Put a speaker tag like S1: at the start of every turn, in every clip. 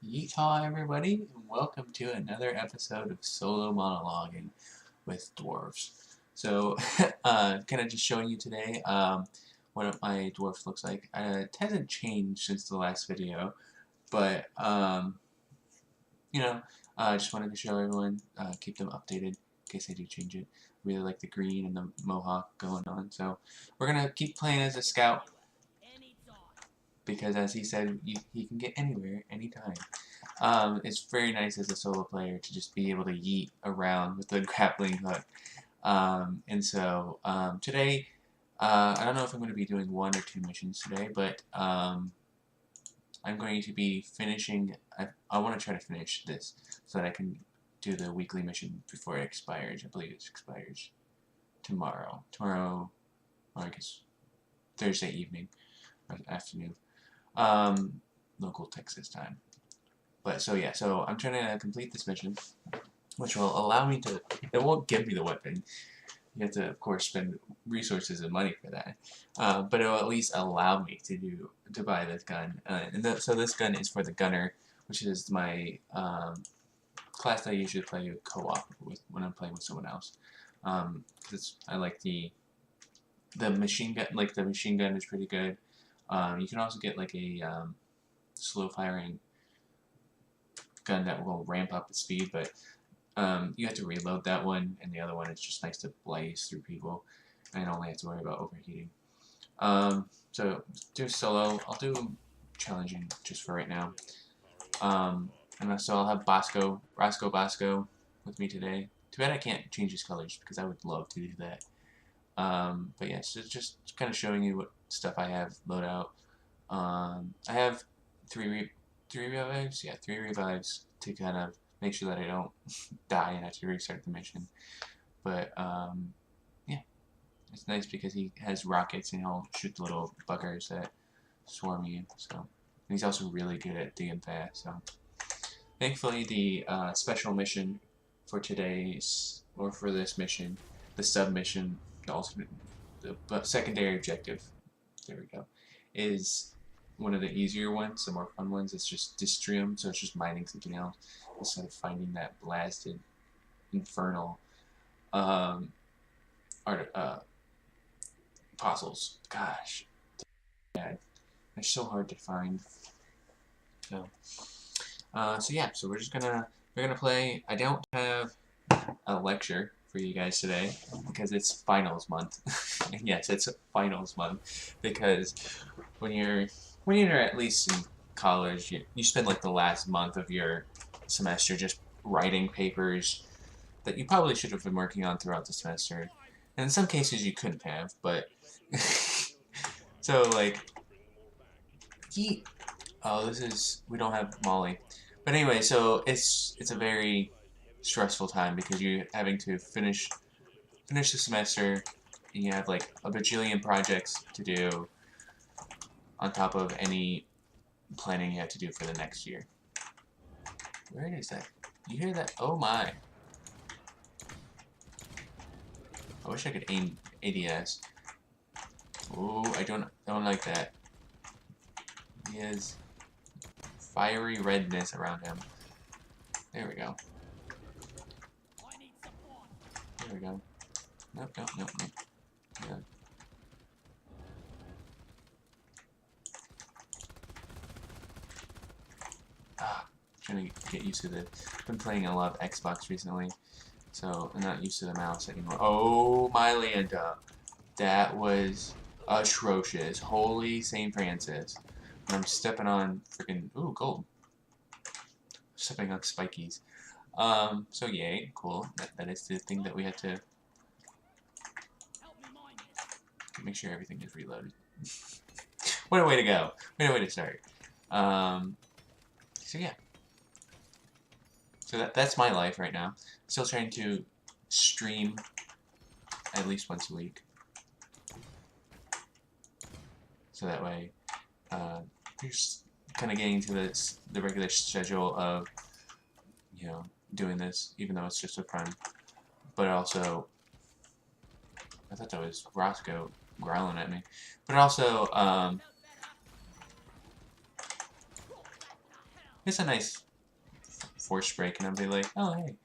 S1: Yeehaw, everybody, and welcome to another episode of Solo Monologuing with Dwarves. So, kind of just showing you today what my dwarf looks like. It hasn't changed since the last video, but, I just wanted to show everyone, keep them updated in case I do change it. Really like the green and the mohawk going on, so we're going to keep playing as a scout because, as he said, he can get anywhere, anytime. It's very nice as a solo player to just be able to yeet around with the grappling hook. Today, I don't know if I'm going to be doing 1 or 2 missions today, but I'm going to be finishing. I want to try to finish this so that I can do the weekly mission before it expires. I believe it expires tomorrow. Or I guess Thursday evening or afternoon. Local Texas time. But so I'm trying to complete this mission, which will allow me to. It won't give me the weapon. You have to, of course, spend resources and money for that. But it will at least allow me to buy this gun. So this gun is for the gunner, which is my class that I usually play co-op with when I'm playing with someone else. Because I like the machine gun. Like the machine gun is pretty good. You can also get like a slow firing gun that will ramp up its speed, but you have to reload that one, and the other one is just nice to blaze through people and only have to worry about overheating. So do solo. I'll do challenging just for right now. And so I'll have Roscoe Bosco with me today. Too bad I can't change his colors because I would love to do that. But yeah, so just kind of showing you what stuff I have load out. I have three revives? Yeah, 3 revives to kind of make sure that I don't die and have to restart the mission. But, yeah. It's nice because he has rockets and he'll shoot the little buggers that swarm you. So, and he's also really good at digging fast. So, thankfully, the special mission for this mission, the sub-mission, the ultimate, the secondary objective, there we go, is one of the easier ones, the more fun ones. It's just Distrium, so it's just mining something else instead of finding that blasted, infernal fossils. Gosh, bad. They're so hard to find. So, so we're gonna play. I don't have a lecture for you guys today because it's finals month. And yes, it's finals month because when you're at least in college, you spend like the last month of your semester just writing papers that you probably should have been working on throughout the semester. And in some cases you couldn't have, but so like we don't have Molly. But anyway, so it's a very stressful time because you're having to finish the semester and you have like a bajillion projects to do on top of any planning you have to do for the next year. Where is that? You hear that? Oh my. I wish I could aim ADS. Oh, I don't like that. He has fiery redness around him. There we go. There we go. Nope. Yeah. Trying to get used to the. I've been playing a lot of Xbox recently, so I'm not used to the mouse anymore. Oh my Lanta, that was atrocious. Holy St. Francis. I'm stepping on freaking gold. Stepping on spikies. So yay, cool. That is the thing that we had to make sure everything is reloaded. What a way to go. What a way to start. So yeah. So that's my life right now. Still trying to stream at least once a week. So that way, you're just kind of getting to the regular schedule of, doing this, even though it's just for fun. But also, I thought that was Roscoe growling at me. But also, It's a nice force break, and I'll be like, oh hey,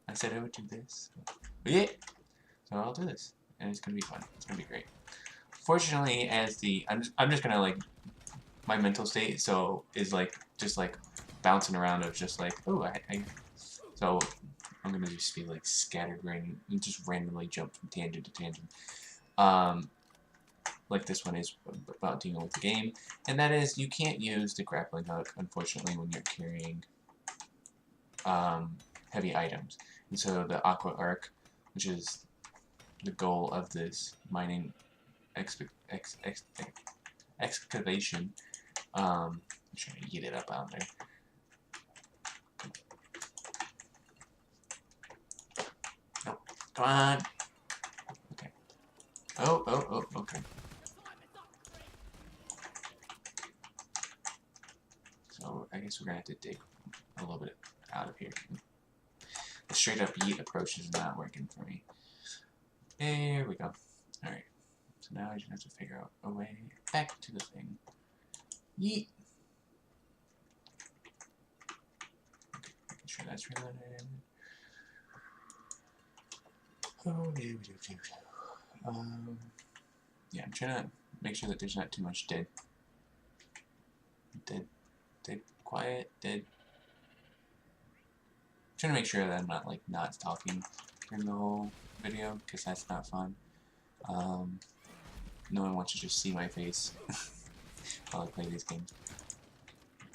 S1: I said I would do this. Yeah, so I'll do this, and it's gonna be fun. It's gonna be great. Fortunately, as the I'm just gonna like my mental state is like just like bouncing around of just like oh so I'm gonna just be like scatterbrained and just randomly jump from tangent to tangent. Like this one is about dealing with the game, and that is you can't use the grappling hook unfortunately when you're carrying heavy items. And so the Aqua Arc, which is the goal of this mining excavation, I'm trying to get it up out there. No, come on. Okay. Oh, okay. So I guess we're gonna have to dig a little bit out of here. The straight up yeet approach is not working for me. There we go. Alright. So now I just have to figure out a way back to the thing. Yeet! Okay, making sure that's reloaded. Yeah, I'm trying to make sure that there's not too much dead, quiet, dead. I'm trying to make sure that I'm not, like, not talking during the whole video, because that's not fun. No one wants to just see my face while I play these games.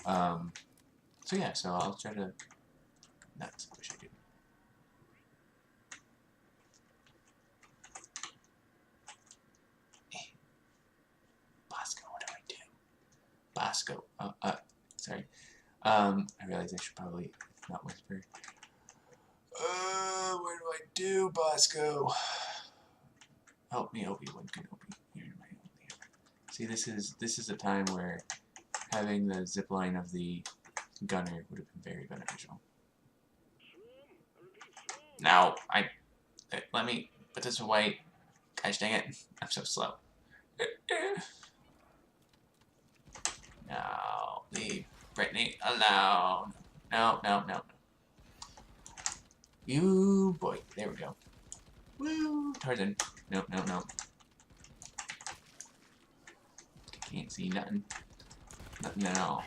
S1: So yeah, so I'll try to... Nuts, I wish I did. Bosco, what do I do? Bosco, sorry. I realize I should probably not whisper. What do I do, Bosco? Help me, Obi-Wan Kenobi. You're my only hope. See, this is a time where having the zipline of the gunner would have been very beneficial. Now, let me put this away. Gosh dang it, I'm so slow. No, leave Brittany alone. No. You boy, there we go. Woo, Tarzan. No. Can't see nothing. Nothing at all.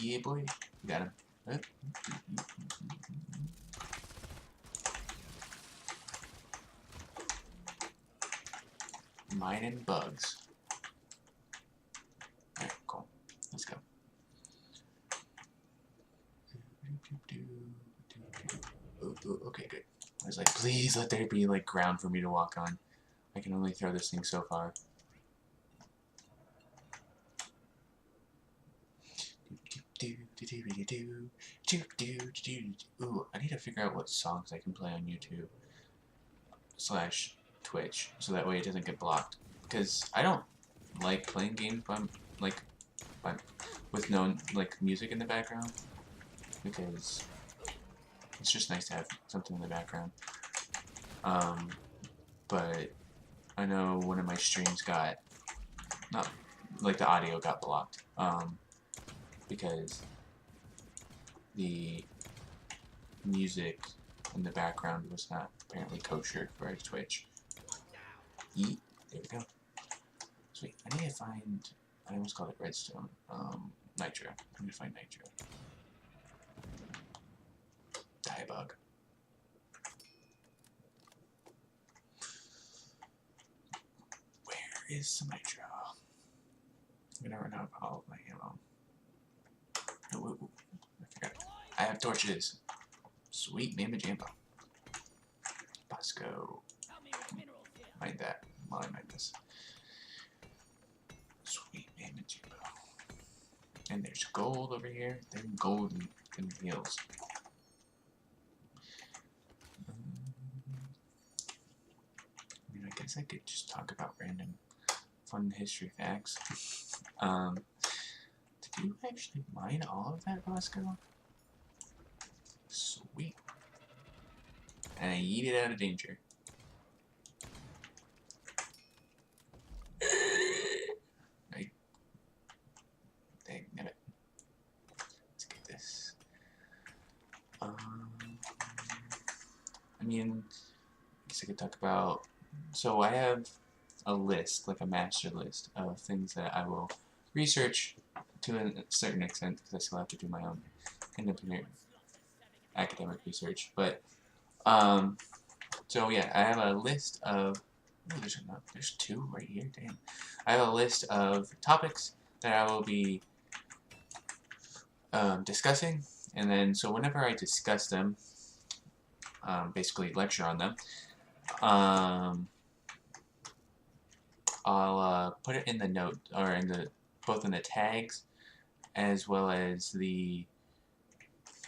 S1: Yeah, boy. You got him. Mining bugs. Alright, cool. Let's go. Okay, good. I was like, please let there be, like, ground for me to walk on. I can only throw this thing so far. Ooh, I need to figure out what songs I can play on YouTube / Twitch, so that way it doesn't get blocked. Because I don't like playing games with no like music in the background, because it's just nice to have something in the background. But I know one of my streams got the audio got blocked, because the music in the background was not apparently kosher for Twitch. Yeet. There we go. Sweet. I need to find... I almost called it redstone. Nitro. I need to find nitro. Die bug. Where is some nitro? I'm gonna run out of all of my ammo. Ooh, I forgot. I have torches. Sweet Mama Jambo. Bosco. Mind that while I mine this. Sweet Mama Jambo. And there's gold over here. There's gold in the hills. I mean, I guess I could just talk about random fun history facts. Did you actually mine all of that, Bosco? Sweet. And I yeet it out of danger. Right. Dang, damn it. Let's get mean, I guess I could talk about. So I have a list, like a master list of things that I will research to a certain extent because I still have to do my own independent academic research. But so yeah, I have a list of. Oh, there's two right here. Damn. I have a list of topics that I will be discussing, and then so whenever I discuss them, basically lecture on them, um, I'll put it in the note or in the both in the tags as well as the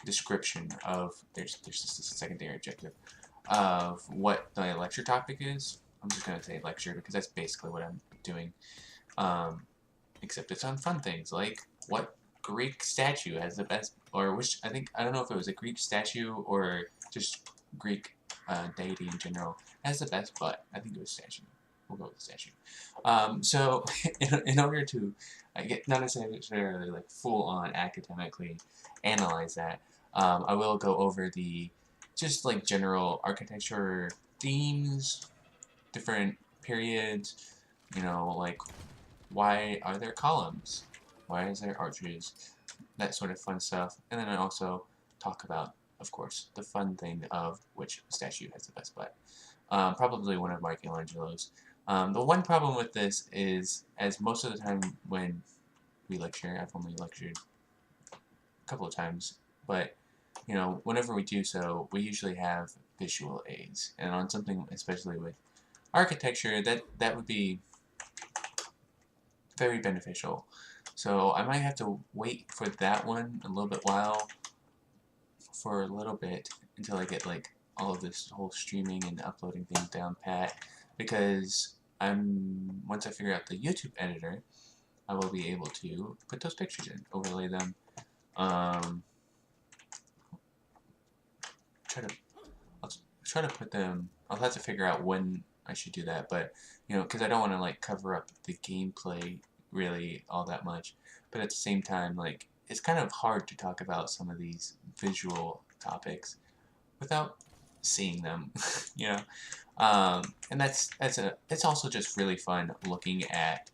S1: description of there's just a secondary objective of what the lecture topic is. I'm just gonna say lecture because that's basically what I'm doing. Um, except it's on fun things like what Greek statue has the best, or which I don't know if it was a Greek statue or just Greek deity in general has the best butt. I think it was statue. We'll go with the statue. So in order to get not necessarily like full on academically analyze that, I will go over the just like general architecture themes, different periods, you know, like why are there columns? Why is there arches? That sort of fun stuff. And then I also talk about, of course, the fun thing of which statue has the best butt. Probably one of Michelangelo's. The one problem with this is, as most of the time when we lecture, I've only lectured a couple of times, but you know, whenever we do so, we usually have visual aids. And on something, especially with architecture, that would be very beneficial. So I might have to wait for that one a little bit until I get like all of this whole streaming and uploading things down pat, because once I figure out the YouTube editor, I will be able to put those pictures in, overlay them, I'll try to put them. I'll have to figure out when I should do that, but you know, because I don't want to like cover up the gameplay really all that much. But at the same time, like it's kind of hard to talk about some of these visual topics without seeing them, you know. And it's also just really fun looking at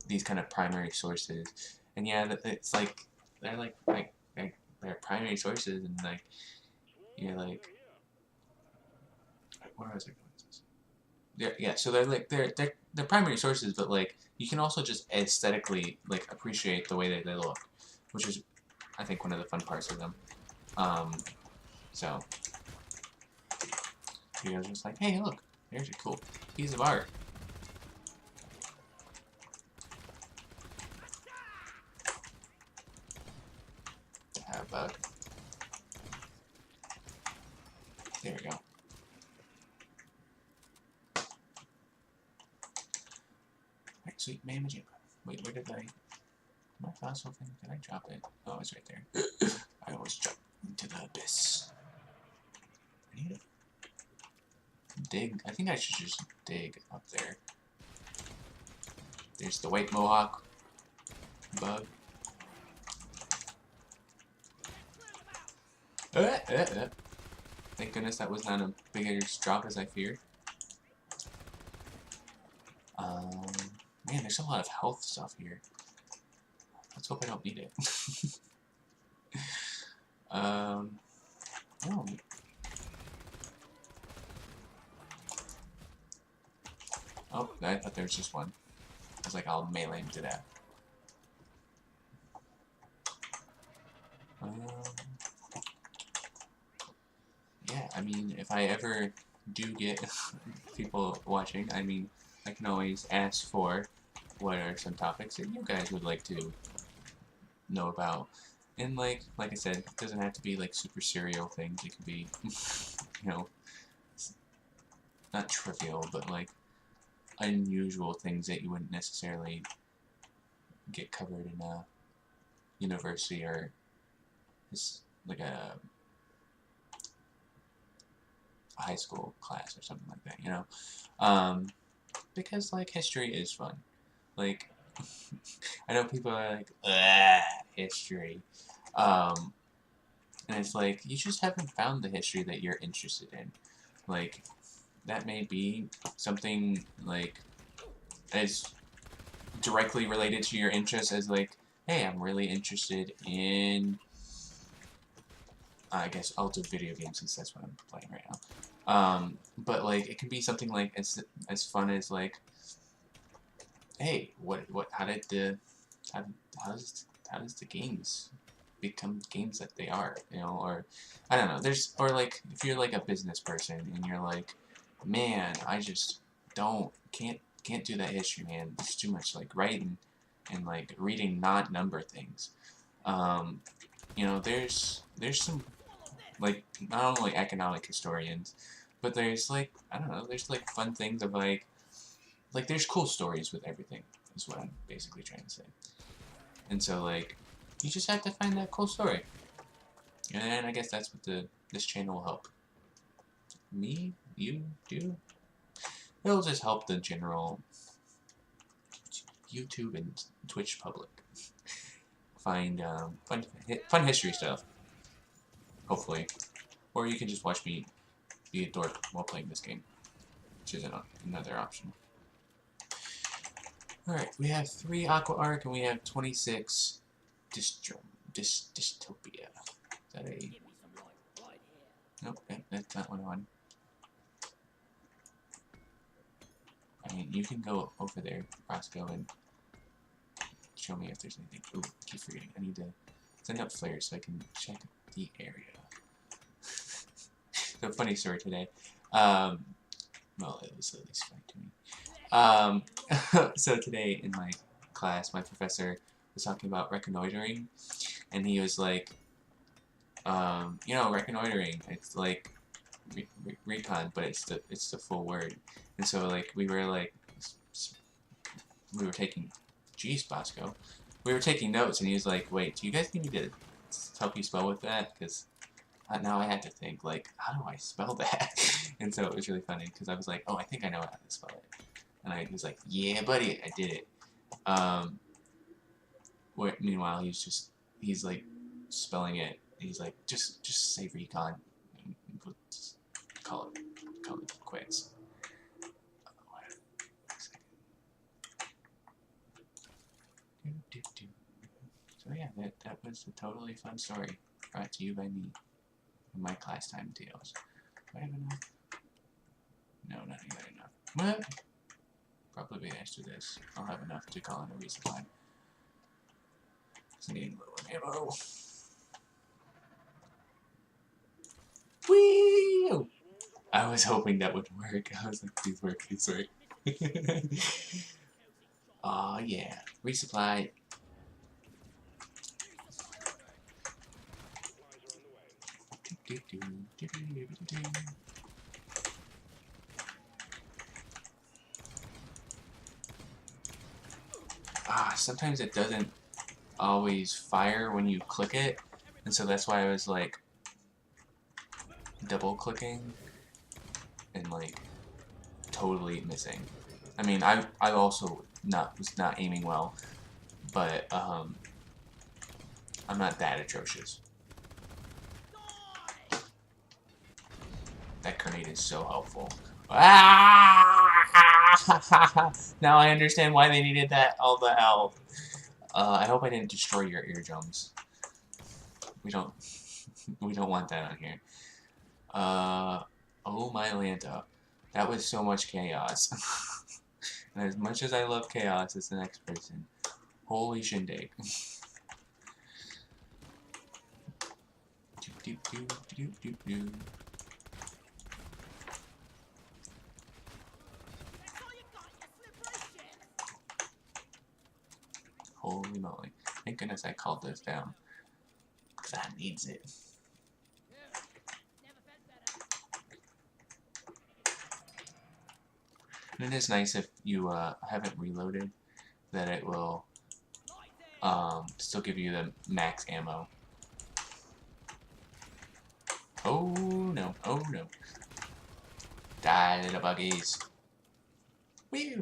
S1: these kind of primary sources. And yeah, it's like they're primary sources, and like you're like, what was I going to say? Yeah. So they're primary sources, but like you can also just aesthetically like appreciate the way that they look, which is I think one of the fun parts of them. So you guys are just like, hey, look, there's a cool piece of art. Bug. There we go. Alright, sweet man Majima. Wait, where did my fossil thing? Did I drop it? Oh, it's right there. I always drop into the abyss. I need to dig. I think I should just dig up there. There's the white mohawk bug. Thank goodness that was not a big drop as I feared. Man, there's a lot of health stuff here. Let's hope I don't need it. Oh. Oh, I thought there was just one. I was like, I'll melee him to that. Yeah, I mean, if I ever do get people watching, I mean, I can always ask for what are some topics that you guys would like to know about. And like I said, it doesn't have to be like super serial things. It could be, you know, not trivial, but like unusual things that you wouldn't necessarily get covered in a university or just like a high school class or something like that, you know? Because like history is fun. Like I know people are like, history. And it's like, you just haven't found the history that you're interested in. Like, that may be something, like, as directly related to your interests as, like, hey, I'm really interested in... I guess I'll do video games since that's what I'm playing right now. But, like, it can be something, like, as fun as, like, hey, how does the games become games that they are, you know, or, I don't know, or, like, if you're, like, a business person, and you're like, man, I just can't do that history, man, there's too much, like, writing, and, like, reading not-number things, you know, there's some, like, not only economic historians, but there's, like, I don't know, there's, like, fun things of, like, there's cool stories with everything, is what I'm basically trying to say. And so, like, you just have to find that cool story. And I guess that's what this channel will help. Me? You? Do? It'll just help the general YouTube and Twitch public find fun history stuff. Hopefully. Or you can just watch me be a dork while playing this game, which is another option. Alright, we have 3 Aqua Arc and we have 26 Dystopia. Is that a... Nope, that's not what I want. I mean, you can go over there, Roscoe, and show me if there's anything. Ooh, I keep forgetting. I need to send up flares so I can check the area. So, funny story today. Well, it was at least funny to me. So today in my class, my professor was talking about reconnoitering, and he was like, you know, reconnoitering, it's like recon, but it's the full word. And so, like, we were taking, geez, Bosco, we were taking notes, and he was like, wait, do you guys need me to help you spell with that? Because now I had to think, like, how do I spell that? And so it was really funny, because I was like, oh, I think I know how to spell it. And I was like, yeah, buddy, I did it. Meanwhile, he's like, spelling it, he's like, just say recon, and we'll just call it quits. So yeah, that was a totally fun story, brought to you by me, in my class time tales. Do I have enough? No, not even enough. What? Probably after this, I'll have enough to call in a resupply. Just need a little ammo. Whee! I was hoping that would work. I was like, please work, please work. Aw, yeah. Resupply. Sometimes it doesn't always fire when you click it, and so that's why I was like double clicking and like totally missing. I mean, I also was not aiming well, but I'm not that atrocious. That grenade is so helpful. Now I understand why they needed all the health. I hope I didn't destroy your eardrums. We don't want that on here. Oh my Lanta. That was so much chaos. And as much as I love chaos as the next person, holy shindig. Holy moly. Thank goodness I called this down. Because I needs it. And it is nice if you haven't reloaded, that it will still give you the max ammo. Oh no, oh no. Die, little buggies. Woo!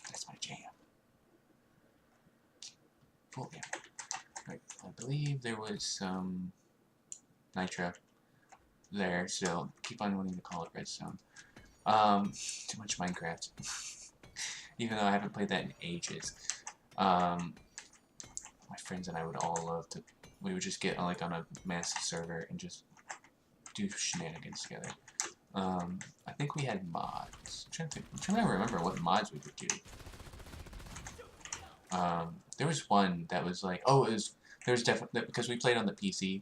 S1: That's my jam. Oh yeah. Right. I believe there was some nitro there, so keep on wanting to call it redstone. Too much Minecraft. Even though I haven't played that in ages. My friends and I would all love to. We would just get like on a massive server and just do shenanigans together. I think we had mods. I'm trying to remember what mods we would do. There was one that was like, oh, there was definitely, because we played on the PC.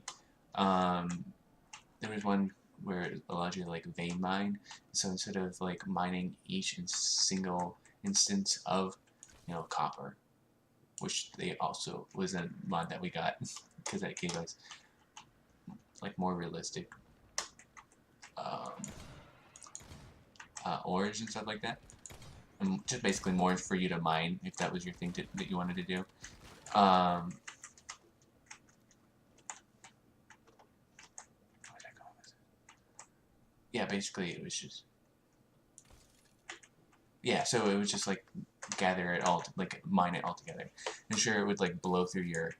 S1: There was one where it allowed you to like vein mine. So instead of like mining each single instance of, copper, which they also was a mod that we got because that gave us like more realistic ores and stuff like that. And just basically more for you to mine if that was your thing that you wanted to do. Yeah, basically it was just, yeah, so it was just like gather it all, like mine it all together. And sure, it would like blow through your,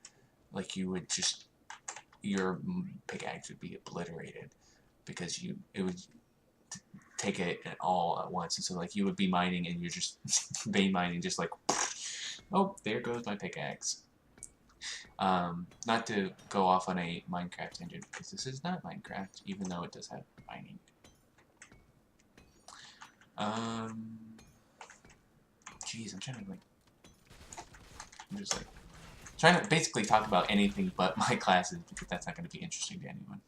S1: like you would just, your pickaxe would be obliterated because it would take it all at once. And so like you would be mining and you're just vein mining, just like, oh, there goes my pickaxe. Not to go off on a Minecraft tangent, because this is not Minecraft, even though it does have mining. Jeez, I'm trying to like, I'm just like, trying to basically talk about anything but my classes, because that's not going to be interesting to anyone.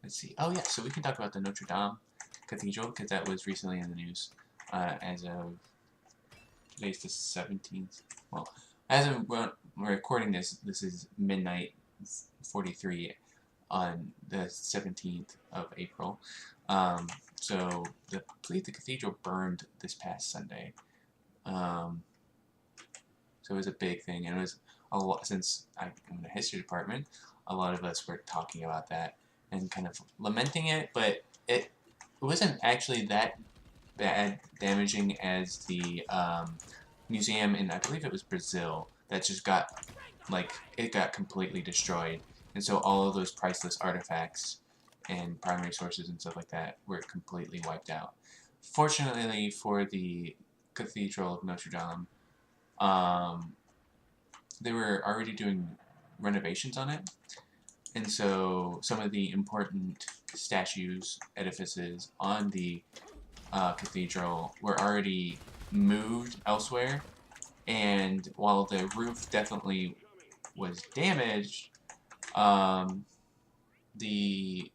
S1: Let's see. Oh yeah, so we can talk about the Notre Dame Cathedral, because that was recently in the news. As of today's the 17th. Well, as of we're recording this, this is midnight 43 on the 17th of April. So I believe the cathedral burned this past Sunday. So it was a big thing, and it was a lot, since I'm in the history department, a lot of us were talking about that and kind of lamenting it, but it wasn't actually that bad damaging as the museum in, I believe it was Brazil, that just got, like, it got completely destroyed. And so all of those priceless artifacts and primary sources and stuff like that were completely wiped out. Fortunately for the Cathedral of Notre Dame, they were already doing renovations on it. And so some of the important statues, edifices on the cathedral were already moved elsewhere. And while the roof definitely was damaged, the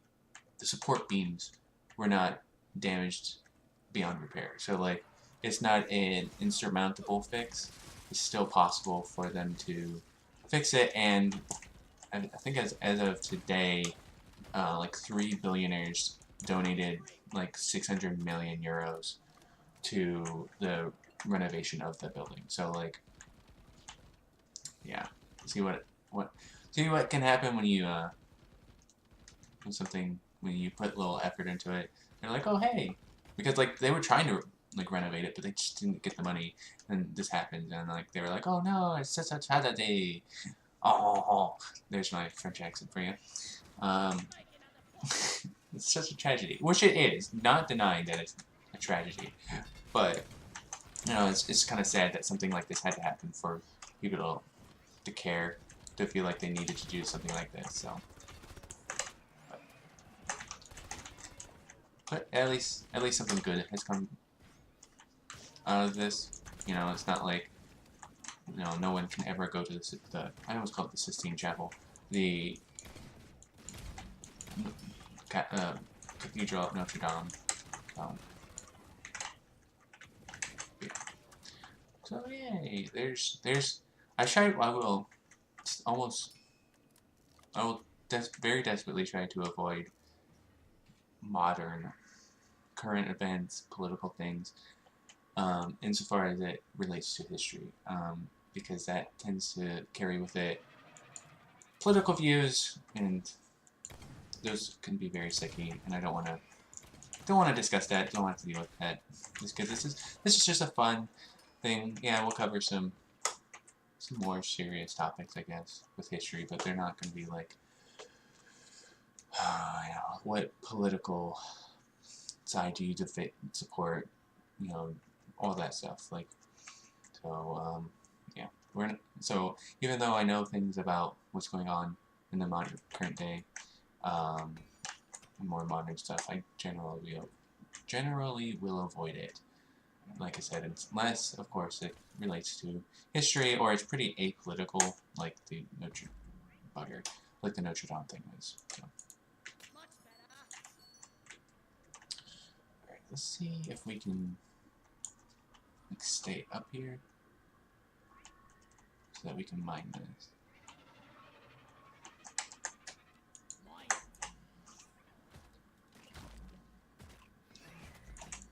S1: support beams were not damaged beyond repair. So like, it's not an insurmountable fix. It's still possible for them to fix it, and I think as of today, like 3 billionaires donated like 600 million euros to the renovation of the building. So like, yeah, see what can happen when you when you put a little effort into it. They're like, oh hey, because like they were trying to like renovate it, but they just didn't get the money, and this happened, and like they were like, oh no, it's such a tragedy. Oh, there's my French accent for you. It's such a tragedy, which it is. Not denying that it's a tragedy, but it's kind of sad that something like this had to happen for people to care, to feel like they needed to do something like this. So, but at least something good has come out of this. It's not like no one can ever go to the I almost call it the Sistine Chapel, the Cathedral of Notre Dame. Yeah. So yay, there's I will very desperately try to avoid modern current events, political things, insofar as it relates to history, because that tends to carry with it political views, and those can be very sticky, and I don't want to don't want to discuss that. Don't have to deal with that. Just because this is just a fun thing. Yeah, we'll cover some more serious topics, I guess, with history, but they're not going to be like, you know, what political side do you support, you know, all that stuff. Like, so, yeah, so even though I know things about what's going on in the current day, more modern stuff, I generally will avoid it. Like I said, unless, of course, it relates to history or it's pretty apolitical, like the Notre Dame thing was. So. Alright, let's see if we can like, stay up here so that we can mine this.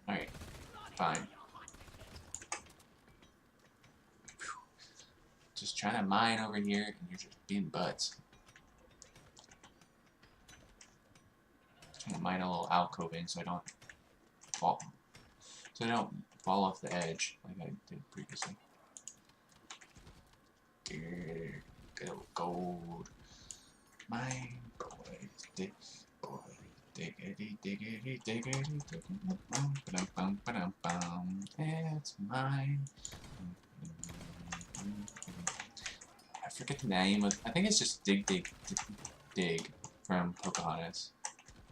S1: Alright, fine. Just trying to mine over here, and you're just being butts. Trying to mine a little alcove in so I don't fall. So I don't fall off the edge like I did previously. Here, gold. Mine, boys, diggity, diggity, diggity, it's mine. I forget the name of. I think it's just Dig Dig Dig, Dig from Pocahontas.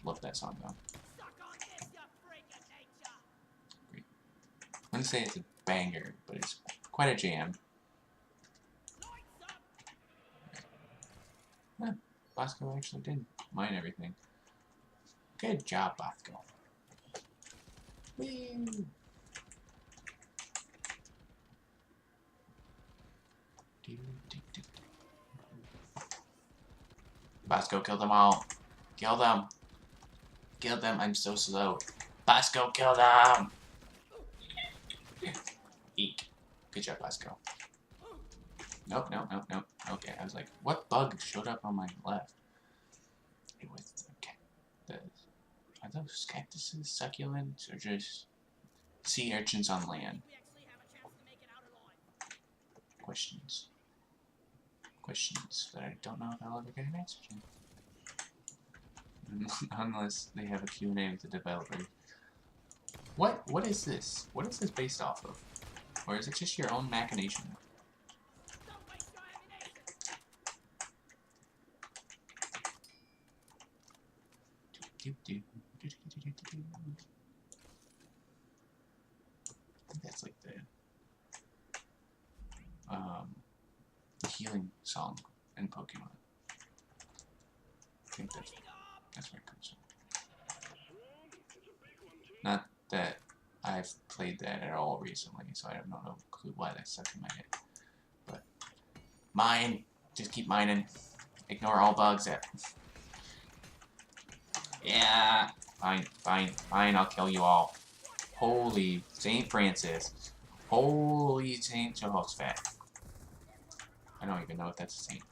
S1: Love that song though. Great. I'm gonna say it's a banger, but it's quite a jam. Huh, Bosco actually did mine everything. Good job, Bosco. Woo! Bosco, kill them all. Kill them. Kill them. I'm so slow. Bosco, kill them. Eek. Good job, Bosco. Nope, nope, nope, nope. Okay, I was like, what bug showed up on my left? It was are those cactuses succulents or just sea urchins on land? Questions. Questions that I don't know if I'll ever get an answer to. Unless they have a Q&A with the developer. What is this? What is this based off of? Or is it just your own machination? I think that's like the healing song in Pokemon. I think that's where it comes from. Not that I've played that at all recently, so I have no clue why that's stuck in my head. But mine, just keep mining. Ignore all bugs. Yeah, fine, fine, fine. I'll kill you all. Holy St. Francis. Holy St. Jehoshaphat. I don't even know if that's a saint.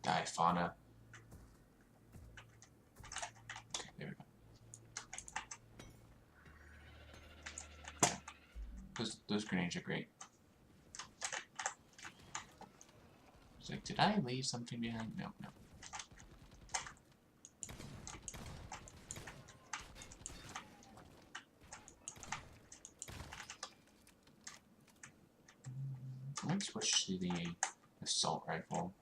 S1: Die, fauna. Okay, there we go. Those grenades are great. It's like, did I leave something behind? No, no. Let's switch to the assault rifle.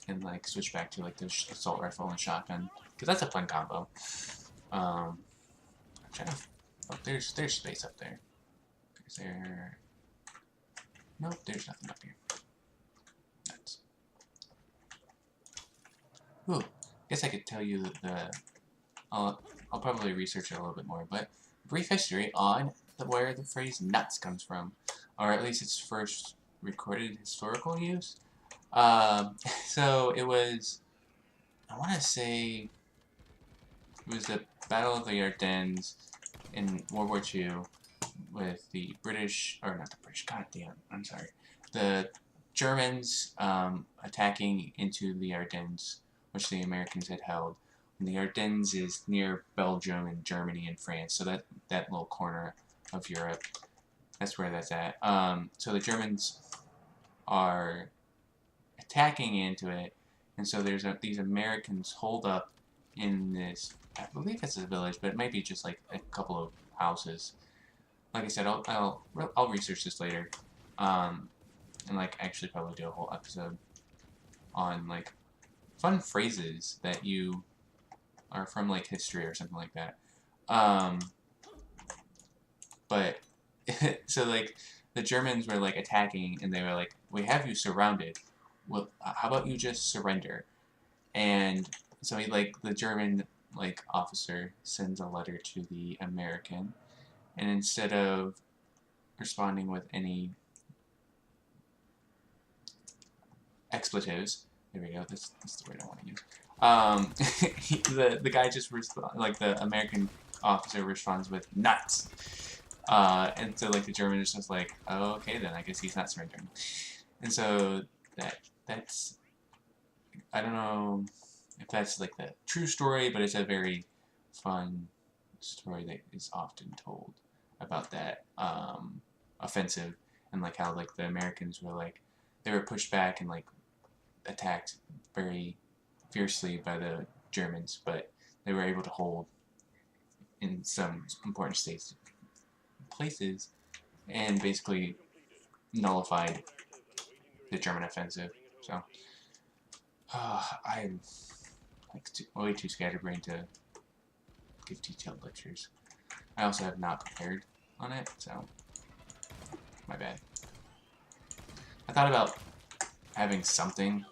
S1: And like switch back to like the assault rifle and shotgun. Because that's a fun combo. I'm trying to... Oh, there's space up there. Is there... Nope, there's nothing up here. Nuts. Ooh, guess I could tell you the... I'll probably research it a little bit more, but brief history on where the phrase nuts comes from. Or at least its first recorded historical use. So it was... I want to say... It was the Battle of the Ardennes in World War II with the British, or not the British, god damn, I'm sorry, the Germans attacking into the Ardennes, which the Americans had held. And the Ardennes is near Belgium and Germany and France, so that little corner of Europe, that's where that's at. So the Germans are attacking into it, and so there's these Americans hold up in this, I believe it's a village, but it might be just like a couple of houses. Like I said, I'll research this later, and like actually probably do a whole episode on like fun phrases that you are from like history or something like that. But so like the Germans were like attacking, and they were like, "We have you surrounded. Well, how about you just surrender?" And so he like the German like officer sends a letter to the American, and instead of responding with any expletives, there we go. That's the word I want to use. The guy just like the American officer responds with nuts. And so like the German is just like, oh, okay then, I guess he's not surrendering. And so that's I don't know if that's like the true story, but it's a very fun story that is often told about that offensive, and like how like the Americans were like they were pushed back and like attacked very fiercely by the Germans, but they were able to hold in some important places, and basically nullified the German offensive. So I'm like way too scatterbrained to give detailed lectures. I also have not prepared on it, so my bad. I thought about having something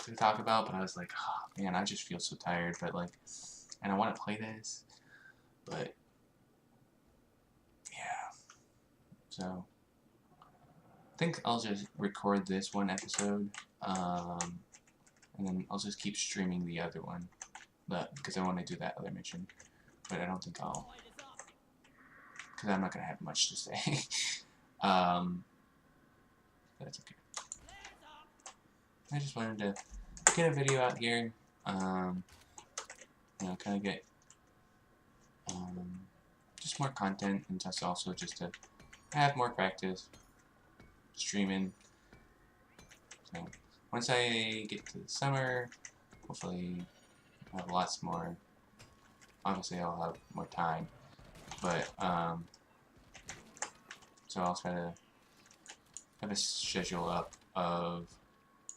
S1: to talk about, but I was like, oh, man, I just feel so tired. But like, and I want to play this, but yeah. So I think I'll just record this one episode, and then I'll just keep streaming the other one, because I want to do that other mission. But I don't think I'll, because I'm not gonna have much to say. That's okay. I just wanted to get a video out here, you know, kind of get just more content, and just also just to have more practice streaming. So once I get to the summer, hopefully I'll have lots more. Obviously I'll have more time, but so I'll try to have a schedule up of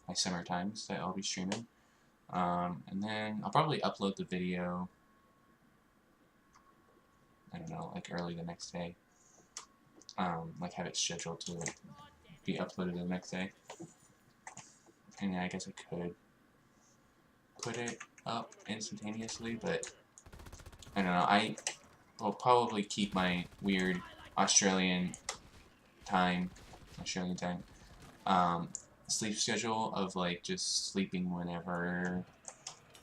S1: my summer times that I'll be streaming, and then I'll probably upload the video, I don't know, like early the next day, like have it scheduled to be uploaded the next day. And yeah, I guess I could put it up instantaneously, but I don't know. I will probably keep my weird Australian time, sleep schedule of like just sleeping whenever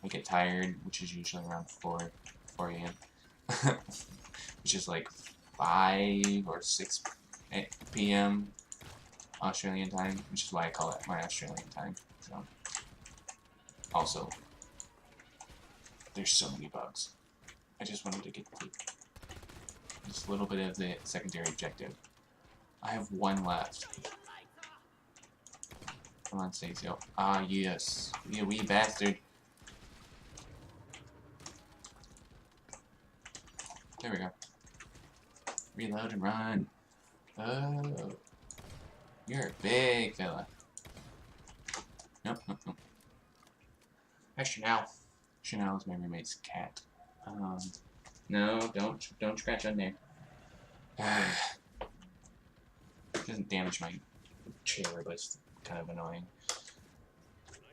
S1: I get tired, which is usually around 4 a.m. which is like 5 or 6 p.m. Australian time, which is why I call it my Australian time. So, also, there's so many bugs. I just wanted to get just a little bit of the secondary objective. I have one left. Come on, Stacey. Ah, yes. You wee bastard. There we go. Reload and run. Oh. You're a big fella. Nope. That's Chanel. Chanel is my roommate's cat. No, don't scratch on there. It doesn't damage my chair, but it's kind of annoying.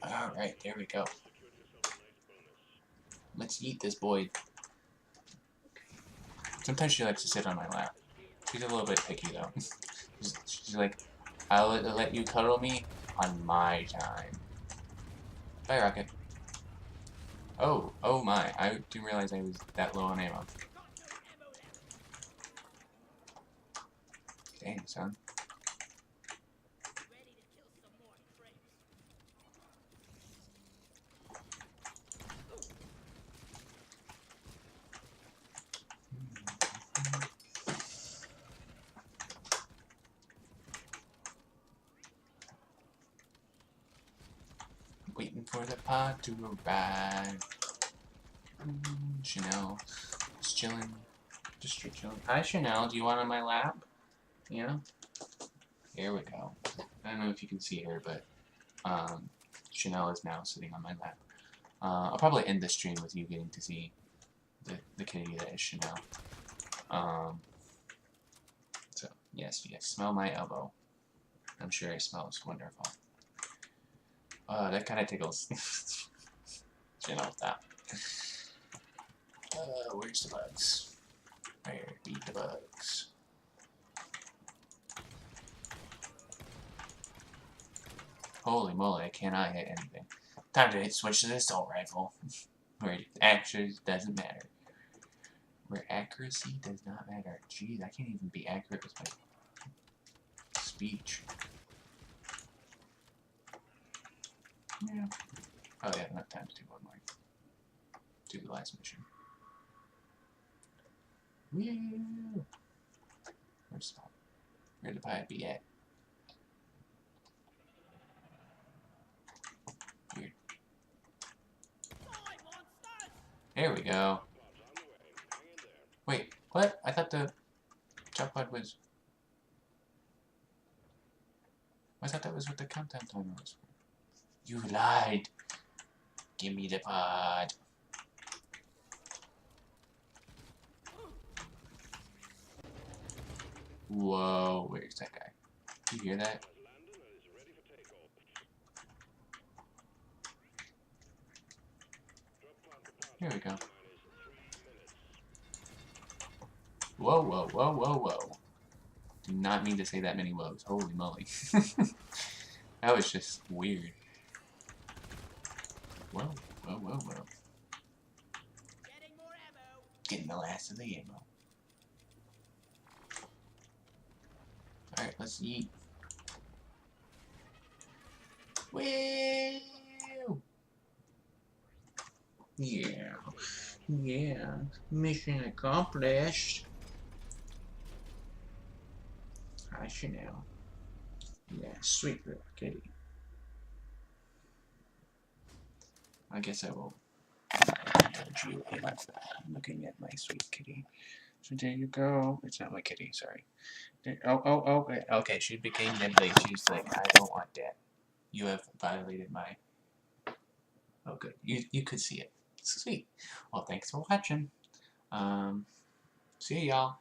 S1: Alright, there we go. Let's eat this boy. Sometimes she likes to sit on my lap. She's a little bit picky, though. She's like, I'll let you cuddle me on my time. Bye, Rocket. Oh my. I didn't realize I was that low on ammo. Dang, son. for the pod to arrive. Chanel, just chilling. Just chilling. Hi, Chanel. Do you want on my lap? Yeah? Here we go. I don't know if you can see her, but Chanel is now sitting on my lap. I'll probably end the stream with you getting to see the kitty that is Chanel. So, yes, smell my elbow. I'm sure it smells wonderful. That kind of tickles. Chanel with that. Where's the bugs? Where be the bugs? Holy moly, I cannot hit anything. Time to switch to the assault rifle. Where it actually doesn't matter. Where accuracy does not matter. Jeez, I can't even be accurate with my speech. Yeah. Oh yeah, enough time to do one more. Do the last mission. Woo! Where's the Where the pirate be at? Weird. There we go. Wait, what? I thought the jump pod was... I thought that was what the countdown timer was. You lied. Give me the pod. Whoa, where's that guy? Do you hear that? Here we go. Whoa, whoa, whoa, whoa, whoa. Do not mean to say that many woes. Holy moly. That was just weird. Whoa, whoa, whoa, whoa. Getting the last of the ammo. Alright, let's eat. Woo! Yeah. Yeah. Mission accomplished. Hi, Chanel. Yeah, sweet little kitty. I guess I will indulge you in looking at my sweet kitty. So there you go. It's not my kitty, sorry. Oh, okay, she became nibbly. She's like, I don't want that. You have violated my... Oh, good. You could see it. Sweet. Well, thanks for watching. See y'all.